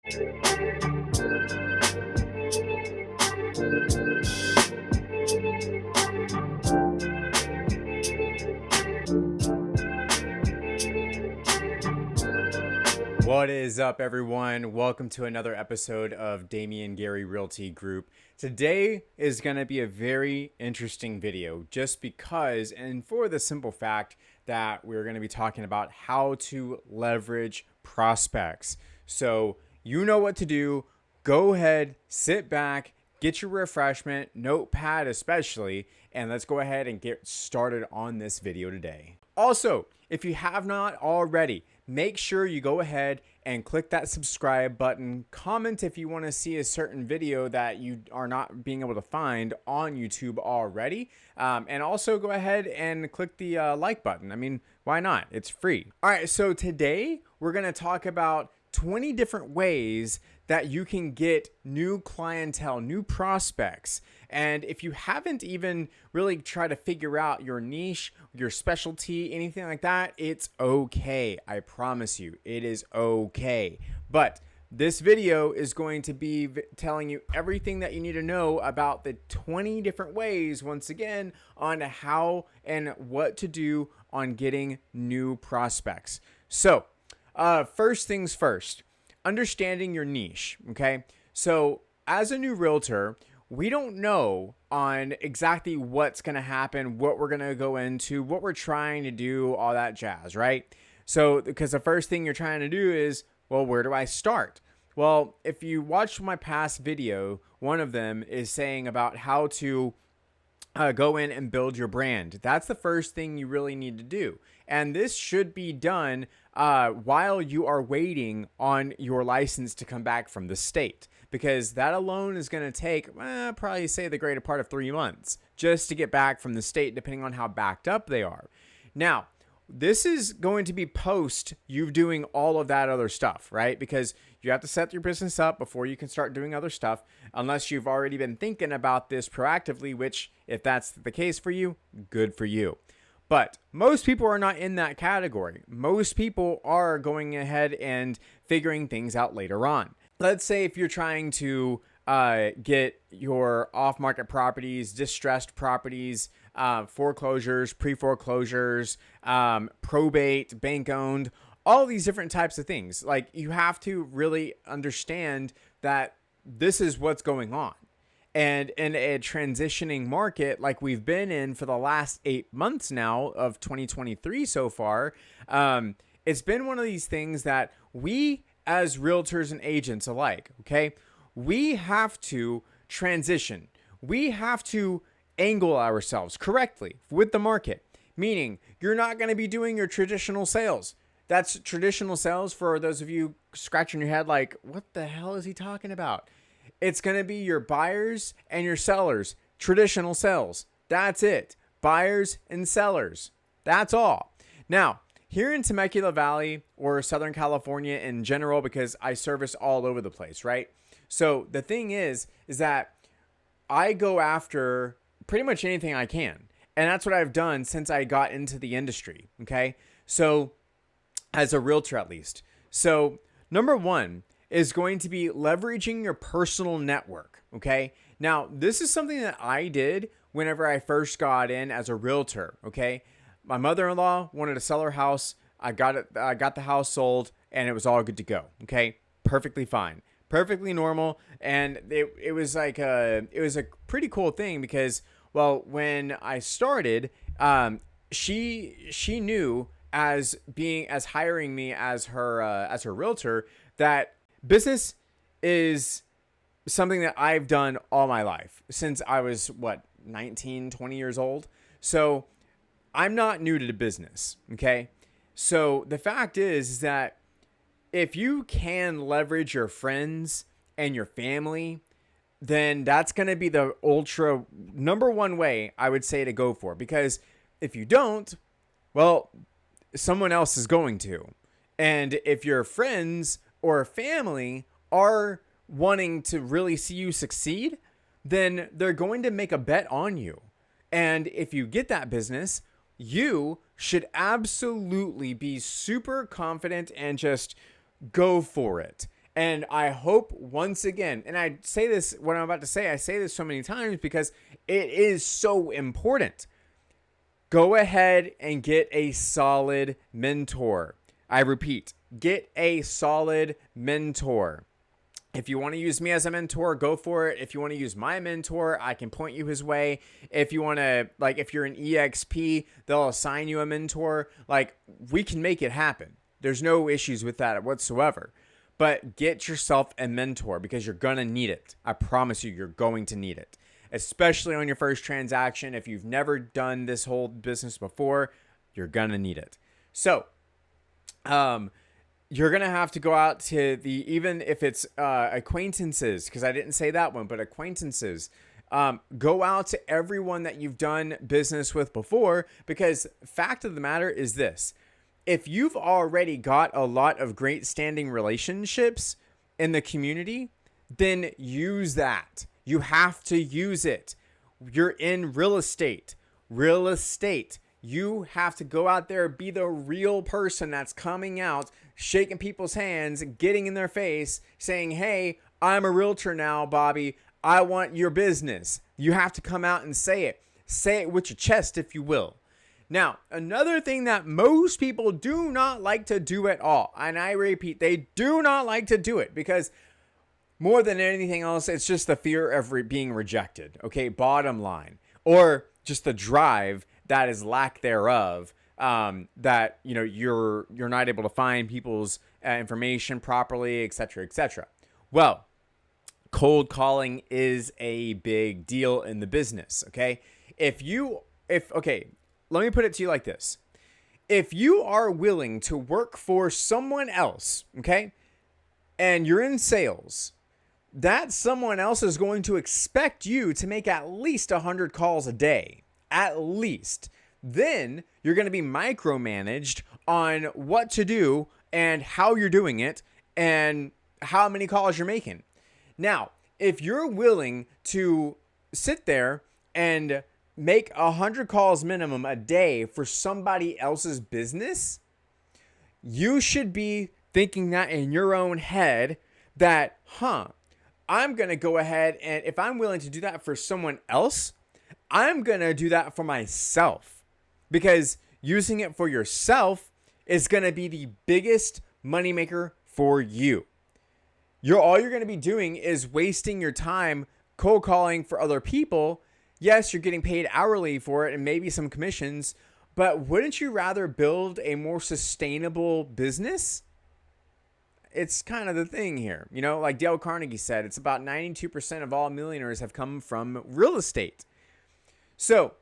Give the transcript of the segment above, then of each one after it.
What is up, everyone? Welcome to another episode of DamianGerryRealtyGroup. Today is going to be a very interesting video just because, and for the simple fact that we're going to be talking about how to leverage prospects. So you know what to do. Go ahead, sit back, get your refreshment, notepad especially, and let's go ahead and get started on this video today. Also, if you have not already, make sure you go ahead and click that subscribe button. Comment if you want to see a certain video that you are not being able to find on YouTube already. And also go ahead and click the like button. I mean, why not? It's free. All right, so today we're going to talk about 20 different ways that you can get new clientele, new prospects. And if you haven't even really tried to figure out your niche, your specialty, anything like that, it's okay. I promise you, it is okay. But this video is going to be telling you everything that you need to know about the 20 different ways, once again, on how and what to do on getting new prospects. So, first things first, understanding your niche, okay? So as a new realtor, we don't know on exactly what's going to happen, what we're going to go into, what we're trying to do, all that jazz, right? So because the first thing you're trying to do is, well, where do I start? Well, if you watch my past video, one of them is saying about how to go in and build your brand. That's the first thing you really need to do. And this should be done while you are waiting on your license to come back from the state, because that alone is going to take probably say the greater part of 3 months just to get back from the state, depending on how backed up they are. Now, this is going to be post you doing all of that other stuff, right? Because you have to set your business up before you can start doing other stuff, unless you've already been thinking about this proactively, which if that's the case for you, good for you. But most people are not in that category. Most people are going ahead and figuring things out later on. Let's say if you're trying to get your off-market properties, distressed properties, foreclosures, pre-foreclosures, probate, bank-owned, all these different types of things. Like, you have to really understand that this is what's going on. And in a transitioning market like we've been in for the last 8 months now of 2023 so far, it's been one of these things that we as realtors and agents alike, okay, we have to transition. We have to angle ourselves correctly with the market, meaning you're not going to be doing your traditional sales. That's traditional sales for those of you scratching your head like, what the hell is he talking about? It's going to be your buyers and your sellers. Traditional sales. That's it. Buyers and sellers. That's all. Now, here in Temecula Valley or Southern California in general, because I service all over the place, right? So the thing is that I go after pretty much anything I can. And that's what I've done since I got into the industry, okay? So as a realtor at least. So number one is going to be leveraging your personal network, okay? Now, this is something that I did whenever I first got in as a realtor, okay? My mother-in-law wanted to sell her house. I got the house sold, and it was all good to go, okay? Perfectly fine. Perfectly normal, and it was like a pretty cool thing because, well, when I started, she knew as hiring me as her realtor that business is something that I've done all my life since I was 19, 20 years old. So I'm not new to the business. Okay. So the fact is that if you can leverage your friends and your family, then that's going to be the ultra number one way I would say to go for. Because if you don't, well, someone else is going to. And if your friends or family are wanting to really see you succeed, then they're going to make a bet on you. And if you get that business, you should absolutely be super confident and just go for it. And I hope once again, and I say this, what I'm about to say, I say this so many times because it is so important. Go ahead and get a solid mentor. I repeat, get a solid mentor. If you want to use me as a mentor, go for it. If you want to use my mentor, I can point you his way. If you want to, like, if you're an EXP, they'll assign you a mentor. Like, we can make it happen. There's no issues with that whatsoever. But get yourself a mentor because you're going to need it. I promise you, you're going to need it. Especially on your first transaction. If you've never done this whole business before, you're going to need it. So, you're going to have to go out to even if it's acquaintances, because I didn't say that one, but acquaintances. Go out to everyone that you've done business with before, because fact of the matter is this. If you've already got a lot of great standing relationships in the community, then use that. You have to use it. You're in real estate. Real estate. You have to go out there, be the real person that's coming out, shaking people's hands, getting in their face, saying, hey, I'm a realtor now, Bobby. I want your business. You have to come out and say it. Say it with your chest, if you will. Now, another thing that most people do not like to do at all, and I repeat, they do not like to do it because more than anything else, it's just the fear of being rejected, okay, bottom line, or just the drive that is lack thereof, that, you know, you're not able to find people's information properly, etc., etc. Well, cold calling is a big deal in the business, okay? Okay, let me put it to you like this. If you are willing to work for someone else, okay, and you're in sales, that someone else is going to expect you to make at least 100 calls a day, at least. Then you're going to be micromanaged on what to do and how you're doing it and how many calls you're making. Now, if you're willing to sit there and make 100 calls minimum a day for somebody else's business, you should be thinking that in your own head that, I'm going to go ahead and if I'm willing to do that for someone else, I'm going to do that for myself, because using it for yourself is going to be the biggest moneymaker for you. All you're going to be doing is wasting your time cold calling for other people. Yes, you're getting paid hourly for it and maybe some commissions, but wouldn't you rather build a more sustainable business? It's kind of the thing here. You know, like Dale Carnegie said, it's about 92% of all millionaires have come from real estate. So,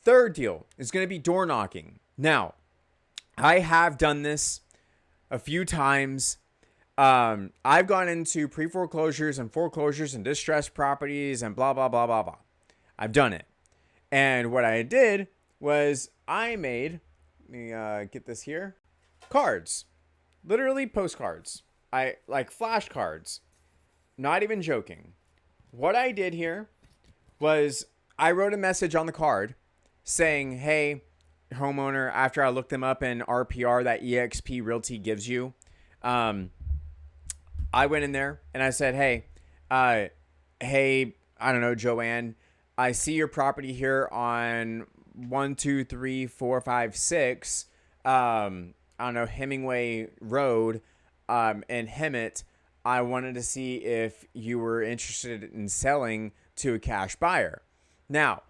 third deal is going to be door knocking. Now, I have done this a few times. I've gone into pre-foreclosures and foreclosures and distressed properties and blah, blah, blah, blah, blah. I've done it. And what I did was I made, let me get this here, cards. Literally postcards. I like flashcards. Not even joking. What I did here was I wrote a message on the card saying, hey, homeowner, after I looked them up in RPR, that EXP Realty gives you, I went in there and I said, hey, I don't know, Joanne, I see your property here on 1, 2, 3, 4, 5, 6, I don't know, Hemingway Road, in Hemet. I wanted to see if you were interested in selling to a cash buyer. Now,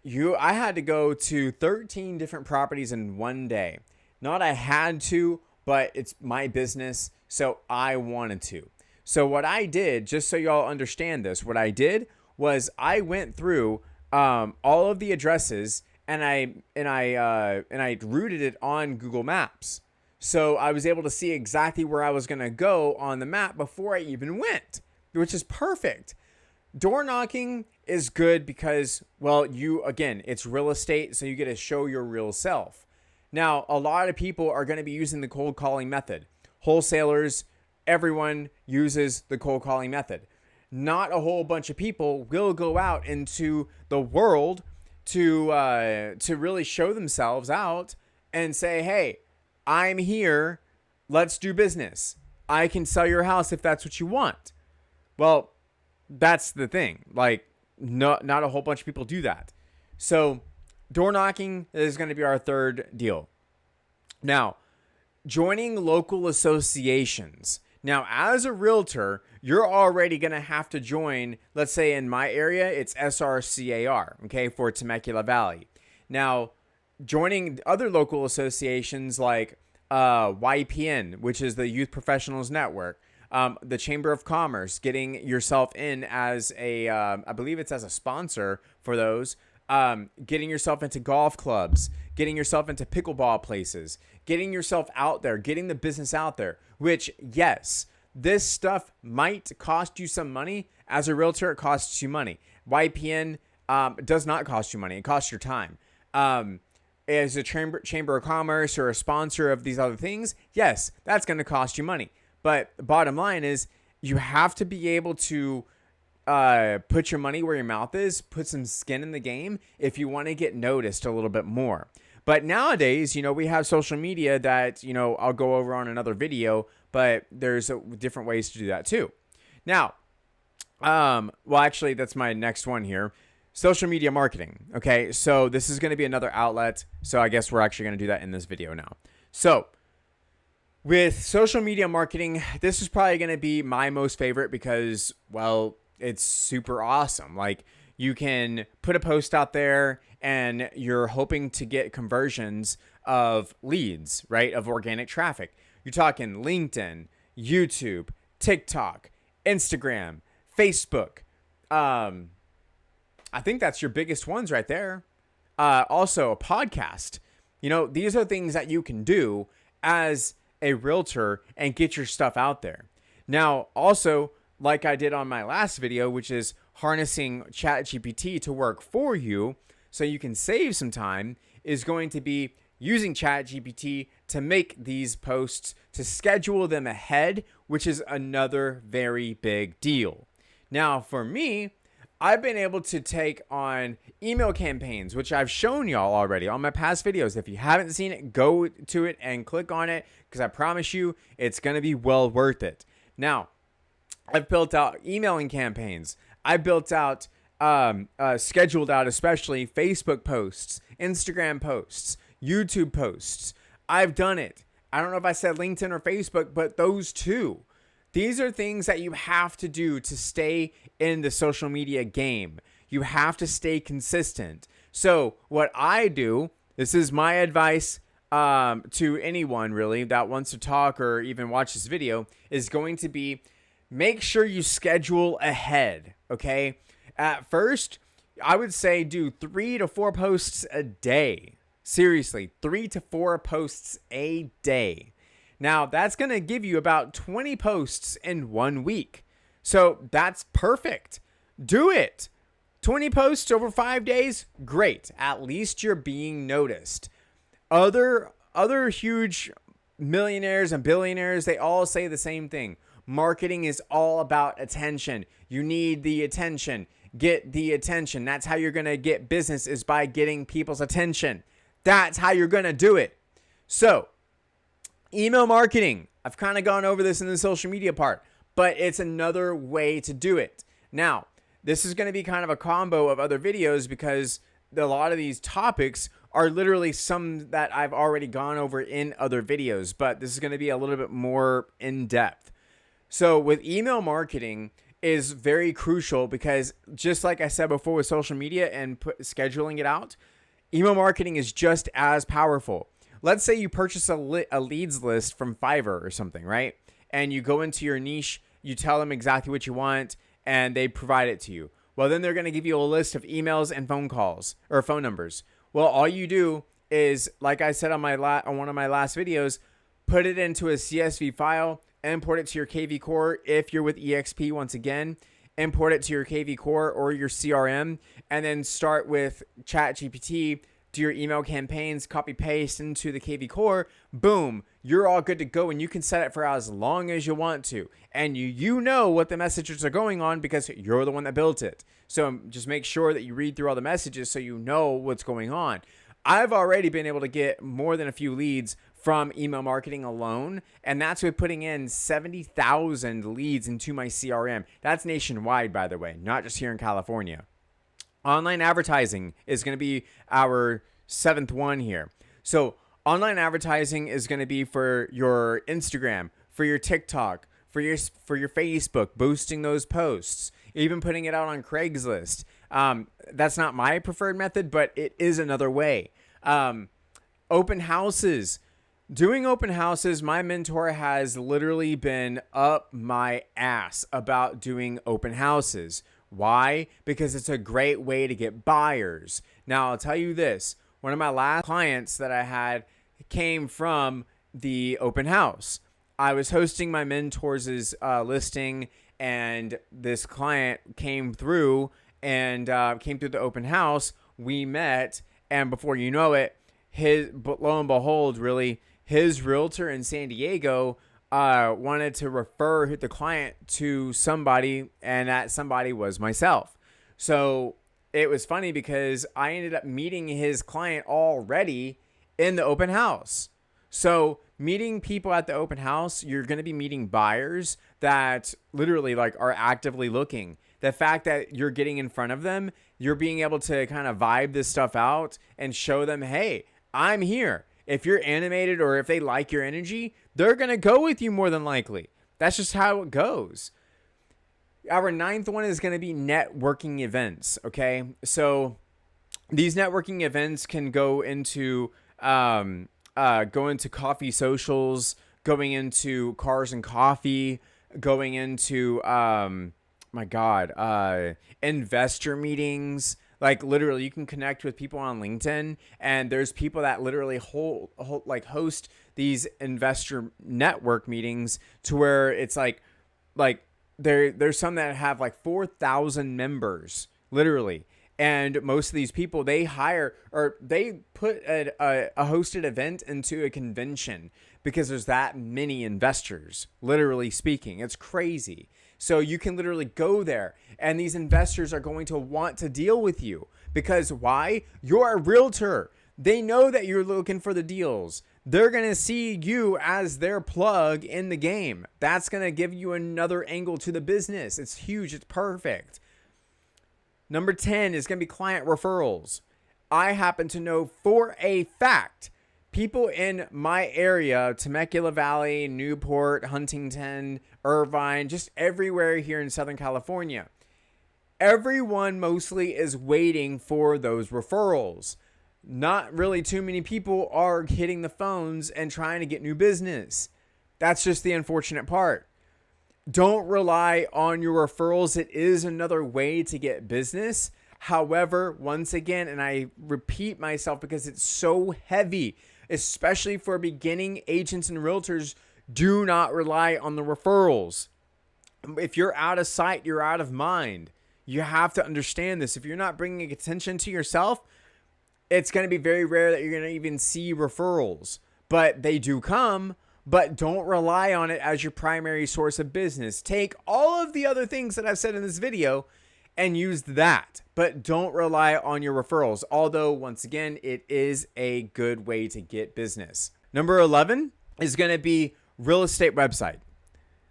I had to go to 13 different properties in one day. Not I had to, but it's my business, so I wanted to. So what I did, just so y'all understand this, what I did was I went through all of the addresses and I routed it on Google Maps. So I was able to see exactly where I was going to go on the map before I even went, which is perfect. Door knocking is good because, well, it's real estate, so you get to show your real self. Now, a lot of people are going to be using the cold calling method. Wholesalers, everyone uses the cold calling method. Not a whole bunch of people will go out into the world to really show themselves out and say, hey, I'm here, let's do business. I can sell your house if that's what you want. Well, that's the thing. Like, not a whole bunch of people do that. So door knocking is going to be our third deal. Now, joining local associations. Now, as a realtor, you're already going to have to join, let's say in my area, it's SRCAR, okay, for Temecula Valley. Now, joining other local associations like YPN, which is the Youth Professionals Network, the Chamber of Commerce, getting yourself in as I believe it's as a sponsor for those, getting yourself into golf clubs, getting yourself into pickleball places, getting yourself out there, getting the business out there, which, yes, this stuff might cost you some money. As a realtor, it costs you money. YPN does not cost you money. It costs your time. As a chamber of commerce or a sponsor of these other things, yes, that's going to cost you money. But the bottom line is you have to be able to put your money where your mouth is, put some skin in the game if you want to get noticed a little bit more. But nowadays, we have social media that, I'll go over on another video, but there's different ways to do that too. Now, well, actually, that's my next one here. Social media marketing. Okay, so this is going to be another outlet. So I guess we're actually going to do that in this video now. So with social media marketing, this is probably going to be my most favorite because, well, it's super awesome. Like, you can put a post out there and you're hoping to get conversions of leads, right? Of organic traffic. You're talking LinkedIn, YouTube, TikTok, Instagram, Facebook. I think that's your biggest ones right there. Also a podcast. These are things that you can do as a realtor and get your stuff out there. Now, also, like I did on my last video, which is harnessing ChatGPT to work for you so you can save some time, is going to be using ChatGPT to make these posts, to schedule them ahead, which is another very big deal. Now, for me, I've been able to take on email campaigns, which I've shown y'all already on my past videos. If you haven't seen it, go to it and click on it, because I promise you it's going to be well worth it. Now, I've built out emailing campaigns. I built out, scheduled out especially Facebook posts, Instagram posts, YouTube posts. I've done it. I don't know if I said LinkedIn or Facebook, but those two. These are things that you have to do to stay in the social media game. You have to stay consistent. So what I do, this is my advice to anyone really that wants to talk or even watch this video, is going to be make sure you schedule ahead, okay? At first, I would say do 3 to 4 posts a day. Seriously, 3 to 4 posts a day. Now, that's going to give you about 20 posts in 1 week. So that's perfect. Do it. 20 posts over 5 days, great. At least you're being noticed. Other huge millionaires and billionaires, they all say the same thing. Marketing is all about attention. You need the attention. Get the attention. That's how you're going to get business, is by getting people's attention. That's how you're going to do it. So, email marketing. I've kind of gone over this in the social media part, but it's another way to do it. Now, this is going to be kind of a combo of other videos because a lot of these topics are literally some that I've already gone over in other videos, but this is going to be a little bit more in depth. So with email marketing is very crucial because just like I said before with social media and scheduling it out, email marketing is just as powerful. Let's say you purchase a leads list from Fiverr or something, right? And you go into your niche, you tell them exactly what you want, and they provide it to you. Well, then they're going to give you a list of emails and phone calls or phone numbers. Well, all you do is, like I said on one of my last videos, put it into a CSV file, import it to your KV Core. If you're with EXP, once again, import it to your KV Core or your CRM, and then start with ChatGPT. Do your email campaigns, copy paste into the KV Core, boom, you're all good to go, and you can set it for as long as you want to. And you know what the messages are going on because you're the one that built it. So just make sure that you read through all the messages so you know what's going on. I've already been able to get more than a few leads from email marketing alone. And that's with putting in 70,000 leads into my CRM. That's nationwide, by the way, not just here in California. Online advertising is going to be our seventh one here. So online advertising is going to be for your Instagram, for your TikTok, for your Facebook, boosting those posts, even putting it out on Craigslist. That's not my preferred method, but it is another way. Open houses. Doing open houses, my mentor has literally been up my ass about doing open houses. Why? Because it's a great way to get buyers. Now, I'll tell you this. One of my last clients that I had came from the open house. I was hosting my mentor's listing, and this client came through the open house. We met, and before you know it, lo and behold, really, his realtor in San Diego wanted to refer the client to somebody, and that somebody was myself. So it was funny because I ended up meeting his client already in the open house. So meeting people at the open house, you're going to be meeting buyers that literally are actively looking. The fact that you're getting in front of them, you're being able to kind of vibe this stuff out and show them, hey, I'm here. If you're animated or if they like your energy, they're going to go with you more than likely. That's just how it goes. Our ninth one is going to be networking events. Okay. So these networking events can go into coffee socials, going into cars and coffee, going into, investor meetings. Literally, you can connect with people on LinkedIn, and there's people that literally host these investor network meetings to where it's there's some that have 4,000 members, literally. And most of these people, they hire or they put a hosted event into a convention because there's that many investors, literally speaking. It's crazy. So you can literally go there, and these investors are going to want to deal with you because why? You're a realtor. They know that you're looking for the deals. They're going to see you as their plug in the game. That's going to give you another angle to the business. It's huge. It's perfect. Number 10 is going to be client referrals. I happen to know for a fact people in my area, Temecula Valley, Newport, Huntington, Irvine, just everywhere here in Southern California, everyone mostly is waiting for those referrals. Not really too many people are hitting the phones and trying to get new business. That's just the unfortunate part. Don't rely on your referrals. It is another way to get business. However, once again, and I repeat myself because it's so heavy, especially for beginning agents and realtors, do not rely on the referrals. If you're out of sight, you're out of mind. You have to understand this. If you're not bringing attention to yourself, it's going to be very rare that you're going to even see referrals. But they do come, but don't rely on it as your primary source of business. Take all of the other things that I've said in this video and use that, but don't rely on your referrals. Although, once again, it is a good way to get business. Number 11 is going to be real estate website.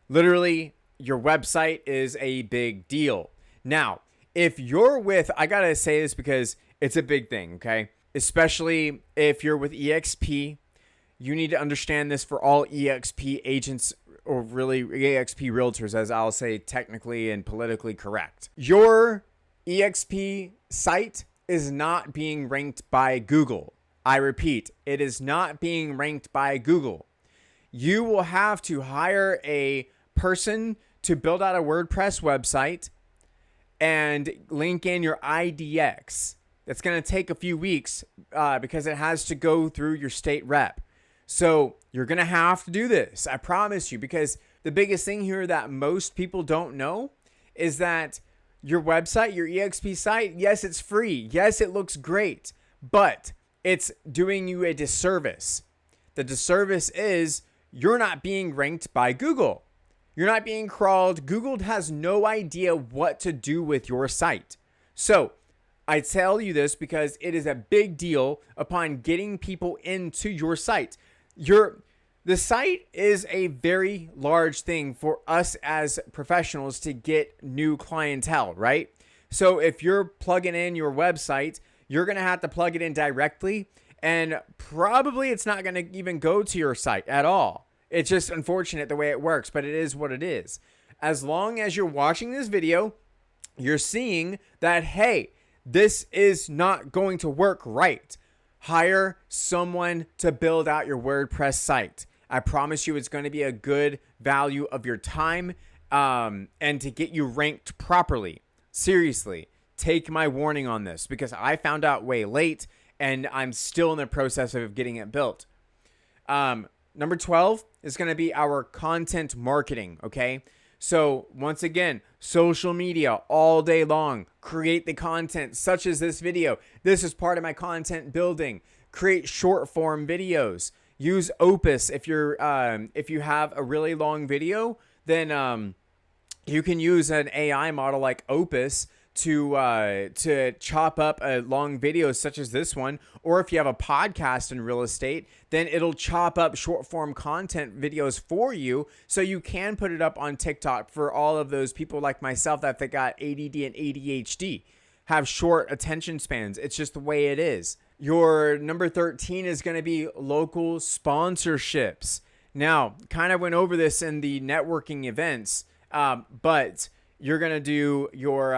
Literally, your website is a big deal. Now, if you're with, I got to say this because it's a big thing, okay? Especially if you're with EXP, you need to understand this for all EXP agents, or really EXP realtors, as I'll say technically and politically correct. Your EXP site is not being ranked by Google. I repeat, it is not being ranked by Google. You will have to hire a person to build out a WordPress website and link in your IDX. It's going to take a few weeks because it has to go through your state rep. So you're going to have to do this. I promise you, because the biggest thing here that most people don't know is that your website, your EXP site, yes, it's free. Yes, it looks great, but it's doing you a disservice. The disservice is you're not being ranked by Google. You're not being crawled. Google has no idea what to do with your site. So I tell you this because it is a big deal upon getting people into your site. The site is a very large thing for us as professionals to get new clientele, right? So if you're plugging in your website, you're going to have to plug it in directly, and probably it's not going to even go to your site at all. It's just unfortunate the way it works, but it is what it is. As long as you're watching this video, you're seeing that, hey, this is not going to work right. Hire someone to build out your WordPress site. I promise you it's going to be a good value of your time, and to get you ranked properly. Seriously, take my warning on this, because I found out way late and I'm still in the process of getting it built. Number 12 is going to be our content marketing, okay? So once again, social media all day long. Create the content such as this video. This is part of my content building. Create short form videos. Use Opus if you have a really long video, then you can use an AI model like Opus to chop up a long video such as this one. Or if you have a podcast in real estate, then it'll chop up short form content videos for you, so you can put it up on TikTok for all of those people like myself that they got ADD and ADHD, have short attention spans. It's just the way it is. Your number 13 is going to be local sponsorships. Now, kind of went over this in the networking events, but you're going to do your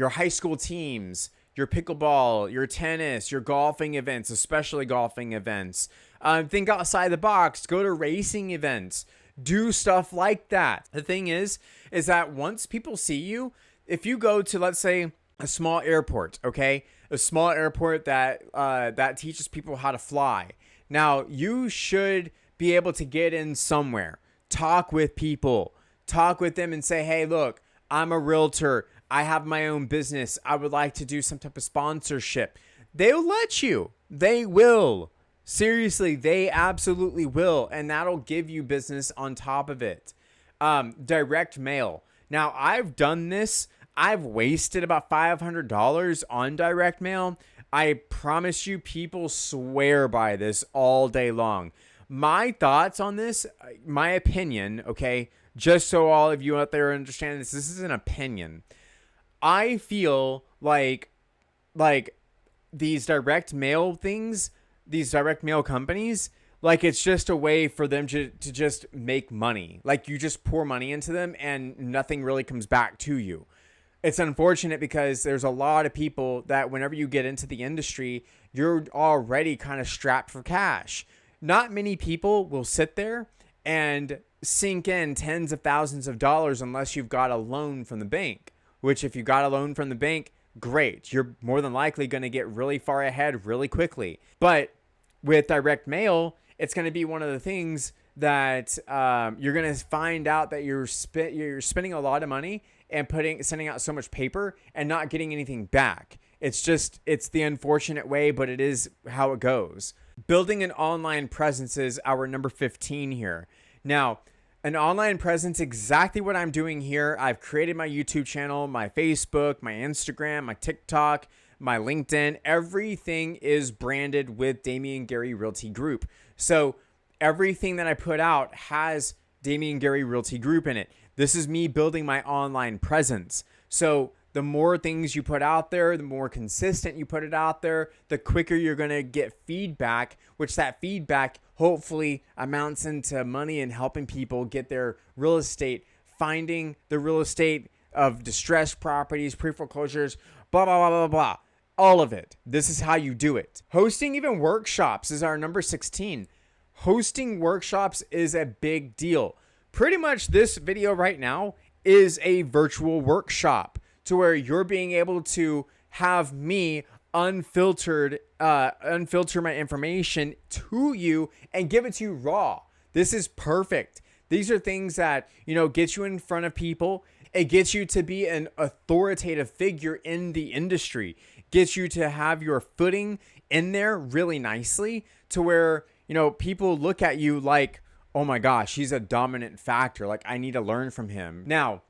high school teams, your pickleball, your tennis, your golfing events, especially golfing events. Think outside the box. Go to racing events. Do stuff like that. The thing is that once people see you, if you go to, let's say, a small airport, okay, a small airport that teaches people how to fly. Now, you should be able to get in somewhere, talk with people, talk with them and say, hey, look, I'm a realtor. I have my own business. I would like to do some type of sponsorship. They'll let you. They will. Seriously, they absolutely will. And that'll give you business on top of it. Direct mail. Now, I've done this. I've wasted about $500 on direct mail. I promise you, people swear by this all day long. My thoughts on this, my opinion, okay, just so all of you out there understand this is an opinion. I feel like these direct mail things, these direct mail companies, like it's just a way for them to just make money. Like you just pour money into them and nothing really comes back to you. It's unfortunate because there's a lot of people that whenever you get into the industry, you're already kind of strapped for cash. Not many people will sit there and sink in tens of thousands of dollars unless you've got a loan from the bank, which if you got a loan from the bank, great. You're more than likely going to get really far ahead really quickly. But with direct mail, it's going to be one of the things that you're going to find out that you're spending a lot of money and sending out so much paper and not getting anything back. It's the unfortunate way, but it is how it goes. Building an online presence is our number 15 here. Now, an online presence, exactly what I'm doing here. I've created my YouTube channel, my Facebook, my Instagram, my TikTok, my LinkedIn. Everything is branded with Damian Gerry Realty Group. So everything that I put out has Damian Gerry Realty Group in it. This is me building my online presence. So the more things you put out there, the more consistent you put it out there, the quicker you're going to get feedback, which that feedback hopefully amounts into money and helping people get their real estate, finding the real estate of distressed properties, pre-foreclosures, blah, blah, blah, blah, blah. All of it. This is how you do it. Hosting even workshops is our number 16. Hosting workshops is a big deal. Pretty much this video right now is a virtual workshop to where you're being able to have me unfilter my information to you and give it to you raw. This is perfect. These are things that, get you in front of people. It gets you to be an authoritative figure in the industry. Gets you to have your footing in there really nicely to where, people look at you like, oh my gosh, he's a dominant factor. Like I need to learn from him. Now,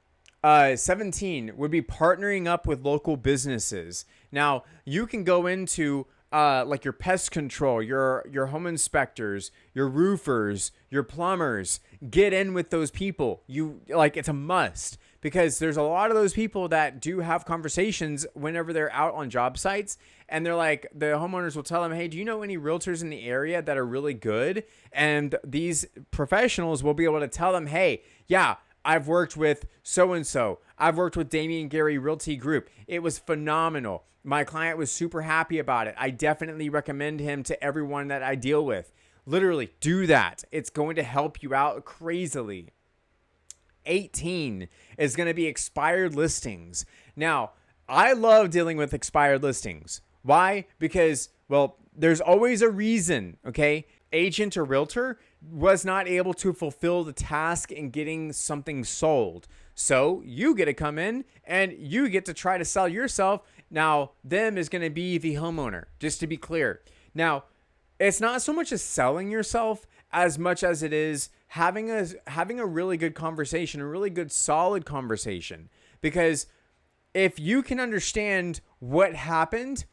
17 would be partnering up with local businesses. Now, you can go into like your pest control, your home inspectors, your roofers, your plumbers. Get in with those people. It's a must, because there's a lot of those people that do have conversations whenever they're out on job sites, and they're like, the homeowners will tell them, hey, do you know any realtors in the area that are really good? And these professionals will be able to tell them, hey, yeah, I've worked with so-and-so. I've worked with Damian Gerry Realty Group. It was phenomenal. My client was super happy about it. I definitely recommend him to everyone that I deal with. Literally, do that. It's going to help you out crazily. 18 is going to be expired listings. Now, I love dealing with expired listings. Why? Because, well, there's always a reason, okay? Agent or realtor was not able to fulfill the task in getting something sold. So you get to come in and you get to try to sell yourself. Now, them is going to be the homeowner, just to be clear. Now, it's not so much as selling yourself as much as it is having a really good conversation, a really good solid conversation. Because if you can understand what happened,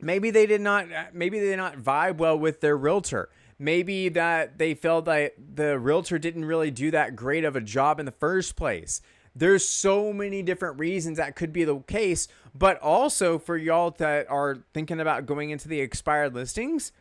maybe they did not vibe well with their realtor. Maybe that they felt that the realtor didn't really do that great of a job in the first place. There's so many different reasons that could be the case, but also for y'all that are thinking about going into the expired listings,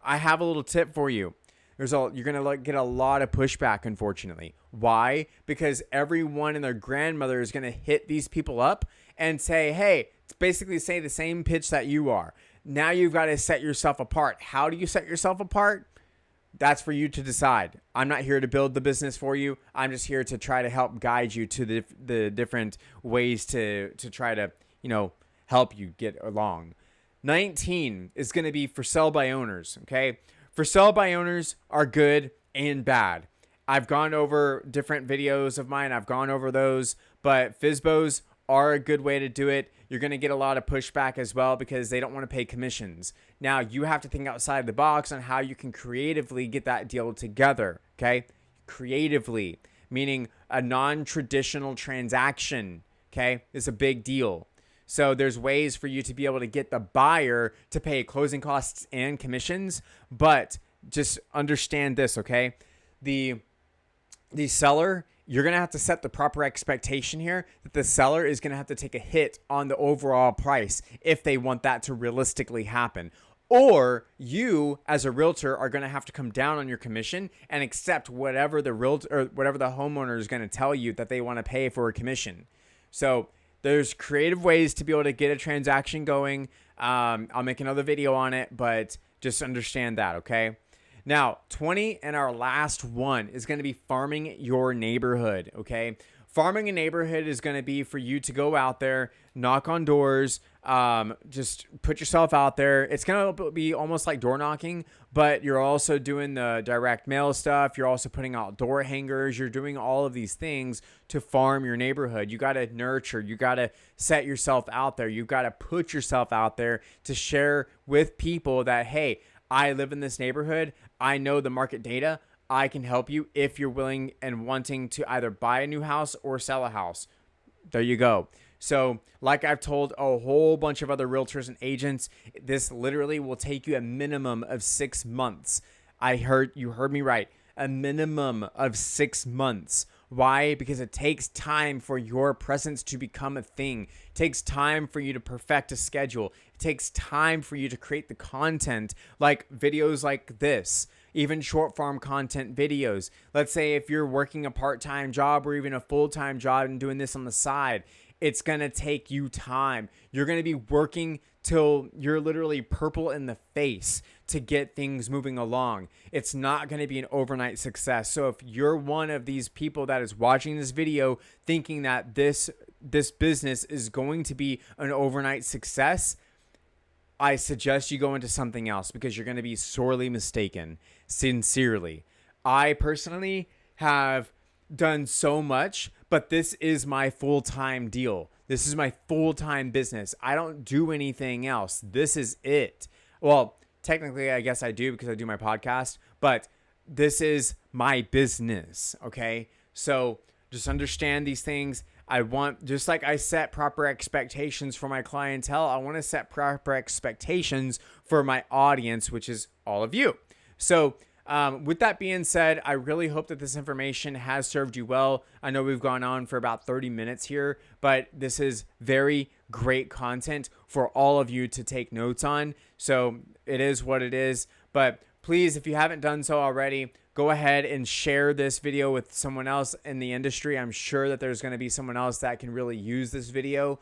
I have a little tip for you. You're going to get a lot of pushback, unfortunately. Why? Because everyone and their grandmother is going to hit these people up and say, hey, it's basically say the same pitch that you are. Now you've got to set yourself apart. How do you set yourself apart? That's for you to decide. I'm not here to build the business for you. I'm just here to try to help guide you to the different ways to try to, help you get along. 19 is going to be for sell by owners, okay? For sell by owners are good and bad. I've gone over different videos of mine. I've gone over those, but FSBOs are a good way to do it. You're going to get a lot of pushback as well because they don't want to pay commissions. Now, you have to think outside the box on how you can creatively get that deal together, okay? Creatively, meaning a non-traditional transaction, okay, is a big deal. So there's ways for you to be able to get the buyer to pay closing costs and commissions, but just understand this, okay? The seller, you're going to have to set the proper expectation here that the seller is going to have to take a hit on the overall price if they want that to realistically happen. Or you, as a realtor, are going to have to come down on your commission and accept whatever the realtor or whatever the homeowner is going to tell you that they want to pay for a commission. So there's creative ways to be able to get a transaction going. I'll make another video on it, but just understand that, okay? Now, 20 and our last one is going to be farming your neighborhood, okay? Farming a neighborhood is going to be for you to go out there, knock on doors, just put yourself out there. It's going to be almost like door knocking, but you're also doing the direct mail stuff. You're also putting out door hangers. You're doing all of these things to farm your neighborhood. You got to nurture. You got to set yourself out there. You got to put yourself out there to share with people that, hey, I live in this neighborhood. I know the market data. I can help you if you're willing and wanting to either buy a new house or sell a house. There you go. So like I've told a whole bunch of other realtors and agents, this literally will take you a minimum of 6 months. You heard me right. A minimum of 6 months. Why? Because it takes time for your presence to become a thing. It takes time for you to perfect a schedule. It takes time for you to create the content, like videos like this, even short form content videos. Let's say if you're working a part-time job or even a full-time job and doing this on the side, it's going to take you time. You're going to be working till you're literally purple in the face to get things moving along. It's not going to be an overnight success. So if you're one of these people that is watching this video thinking that this business is going to be an overnight success, I suggest you go into something else because you're going to be sorely mistaken. Sincerely. I personally have done so much, but this is my full-time deal. This is my full-time business. I don't do anything else. This is it. Well, technically, I guess I do because I do my podcast, but this is my business, okay? So just understand these things. I want, just like I set proper expectations for my clientele, I want to set proper expectations for my audience, which is all of you. So with that being said, I really hope that this information has served you well. I know we've gone on for about 30 minutes here, but this is very great content for all of you to take notes on. So it is what it is. But please, if you haven't done so already, go ahead and share this video with someone else in the industry. I'm sure that there's going to be someone else that can really use this video.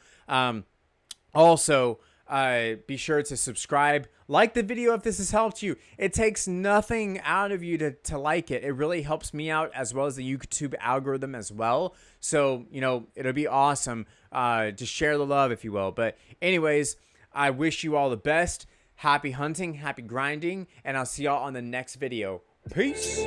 Also, be sure to subscribe, like the video if this has helped you. It takes nothing out of you to like it. It really helps me out as well as the YouTube algorithm as well. So, it'll be awesome to share the love, if you will. But anyways, I wish you all the best. Happy hunting, happy grinding, and I'll see y'all on the next video. Peace.